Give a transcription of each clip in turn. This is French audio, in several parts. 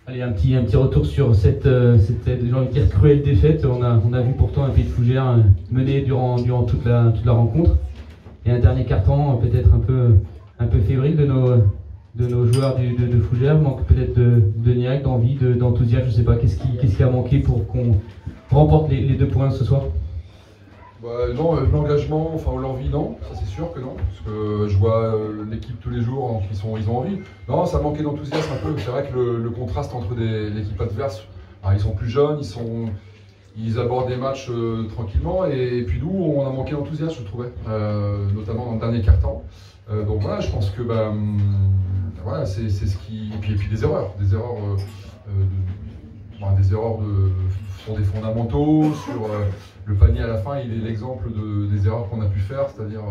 Allez, un petit retour sur cette j'ai envie de dire, cruelle défaite. On a vu pourtant un Pays de Fougères mener durant toute la rencontre. Et un dernier carton peut-être un peu fébrile de nos joueurs de Fougères. Manque peut-être de niaque, d'envie, d'enthousiasme. Je ne sais pas, qu'est-ce qui a manqué pour qu'on remporte les 2 points ce soir? Non, l'engagement, enfin l'envie, non, ça c'est sûr que non, parce que je vois l'équipe tous les jours, donc ils ont envie. Non, ça manquait d'enthousiasme un peu. C'est vrai que le contraste entre l'équipe adverse, alors ils sont plus jeunes, ils abordent des matchs tranquillement, et puis nous, on a manqué d'enthousiasme, je trouvais, notamment dans le dernier quart-temps. Donc voilà, je pense que voilà, c'est ce qui. Et puis des erreurs sur des fondamentaux, sur le panier à la fin, il est l'exemple des erreurs qu'on a pu faire, c'est-à-dire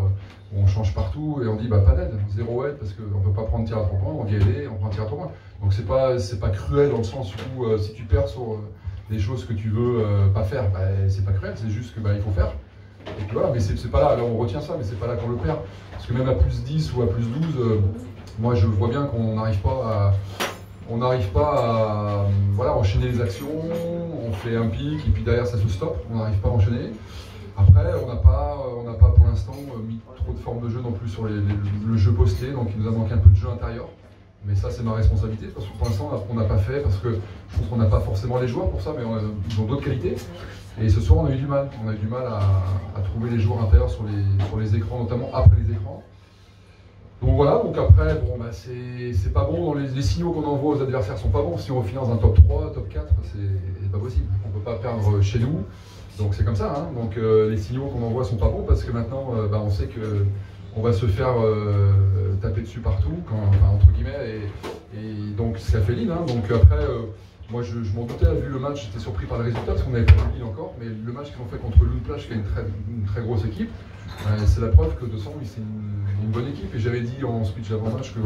on change partout et on dit pas d'aide, 0 aide parce qu'on ne peut pas prendre tir à 3 points, on dit aider, on prend tir à 3 points. Donc c'est pas cruel dans le sens où si tu perds sur des choses que tu veux pas faire, c'est pas cruel, c'est juste que il faut faire. Et puis voilà, mais c'est pas là, alors on retient ça, mais c'est pas là qu'on le perd. Parce que même à plus 10 ou à plus 12, moi je vois bien qu'on n'arrive pas à voilà, enchaîner les actions, on fait un pic et puis derrière ça se stoppe, on n'arrive pas à enchaîner. Après, on n'a pas pour l'instant mis trop de forme de jeu non plus sur le jeu posté, donc il nous a manqué un peu de jeu intérieur. Mais ça c'est ma responsabilité, parce que pour l'instant on n'a pas fait, parce que je trouve qu'on n'a pas forcément les joueurs pour ça, mais ils ont d'autres qualités. Et ce soir on a eu du mal, à trouver les joueurs intérieurs sur les écrans, notamment après les écrans. Donc voilà, donc après, c'est pas bon, les signaux qu'on envoie aux adversaires sont pas bons. Si on finit dans un top 3, top 4, c'est pas possible. On peut pas perdre chez nous, donc c'est comme ça. Hein. Donc les signaux qu'on envoie sont pas bons parce que maintenant, on sait qu'on va se faire taper dessus partout, entre guillemets, et donc ça fait Lille. Hein. Donc après, moi je m'en doutais, vu le match, j'étais surpris par le résultat parce qu'on n'avait pas vu Lille encore, mais le match qu'ils ont fait contre Lune-Plage, qui est une très grosse équipe, c'est la preuve que de toute façon, c'est une bonne équipe. Et j'avais dit en speech d'avant-match qu'ils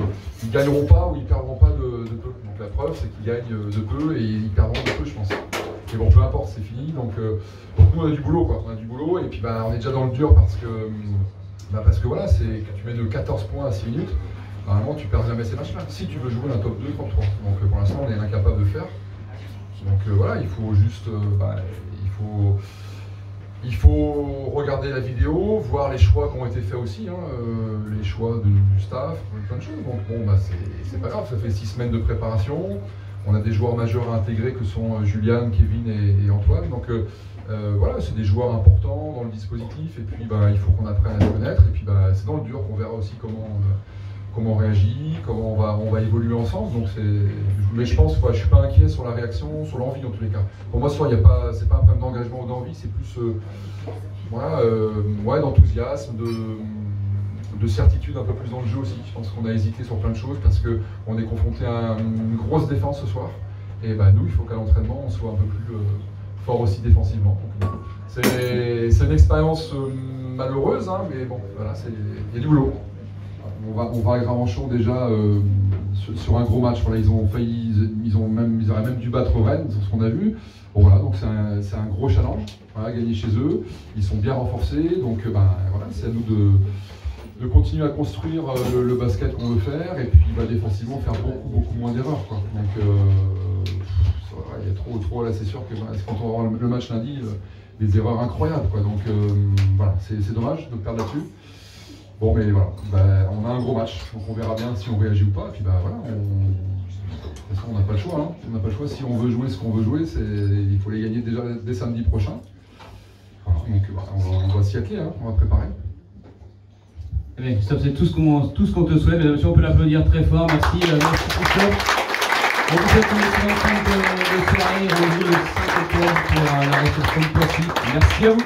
ne gagneront pas ou ils ne perdront pas de peu. Donc la preuve, c'est qu'ils gagnent de peu et ils perdront de peu, je pense. Mais bon, peu importe, c'est fini. Donc nous, on a du boulot, quoi. On a du boulot et puis on est déjà dans le dur parce que voilà, c'est que tu mets de 14 points à 6 minutes. Normalement, tu perds jamais ces matchs-là. Si tu veux jouer un top 2, top 3. Donc pour l'instant, on est incapable de le faire. Donc voilà, il faut juste. Il faut regarder la vidéo, voir les choix qui ont été faits aussi, hein, les choix du staff, plein de choses. Donc bon, c'est pas grave, ça fait 6 semaines de préparation. On a des joueurs majeurs à intégrer que sont Julian, Kevin et Antoine. Donc voilà, c'est des joueurs importants dans le dispositif. Et puis il faut qu'on apprenne à les connaître. Et puis c'est dans le dur qu'on verra aussi comment on réagit, comment on va évoluer ensemble. Donc mais je pense, je suis pas inquiet sur la réaction, sur l'envie en tous les cas. Pour moi, c'est pas un problème d'engagement ou d'envie, c'est plus d'enthousiasme, de certitude un peu plus dans le jeu aussi. Je pense qu'on a hésité sur plein de choses parce qu'on est confronté à une grosse défense ce soir. Et nous, il faut qu'à l'entraînement, on soit un peu plus fort aussi défensivement. C'est une expérience malheureuse, hein, mais bon, voilà, il y a du boulot. On va à Gravenchon déjà sur un gros match. Voilà, ils auraient même dû battre Rennes, c'est ce qu'on a vu. Bon, voilà, donc c'est un gros challenge, voilà, gagner chez eux. Ils sont bien renforcés, donc voilà, c'est à nous de continuer à construire le basket qu'on veut faire et puis défensivement faire beaucoup moins d'erreurs. Donc il y a trop là, c'est sûr que quand on va voir le match lundi, des erreurs incroyables. Donc voilà, c'est dommage de perdre là-dessus. Bon, mais voilà, on a un gros match, donc on verra bien si on réagit ou pas. Et puis voilà, de toute façon, on n'a pas le choix. Hein. On n'a pas le choix. Si on veut jouer ce qu'on veut jouer, il faut les gagner déjà dès samedi prochain. Voilà, donc on va s'y atteler, hein. On va préparer. Eh bien, Christophe, c'est tout ce qu'on te souhaite. Mesdames et messieurs, on peut l'applaudir très fort. Merci Christophe. On vous souhaite une excellente fin de soirée. Rendez-vous le 5 octobre pour la réception de Poissy. Merci à vous.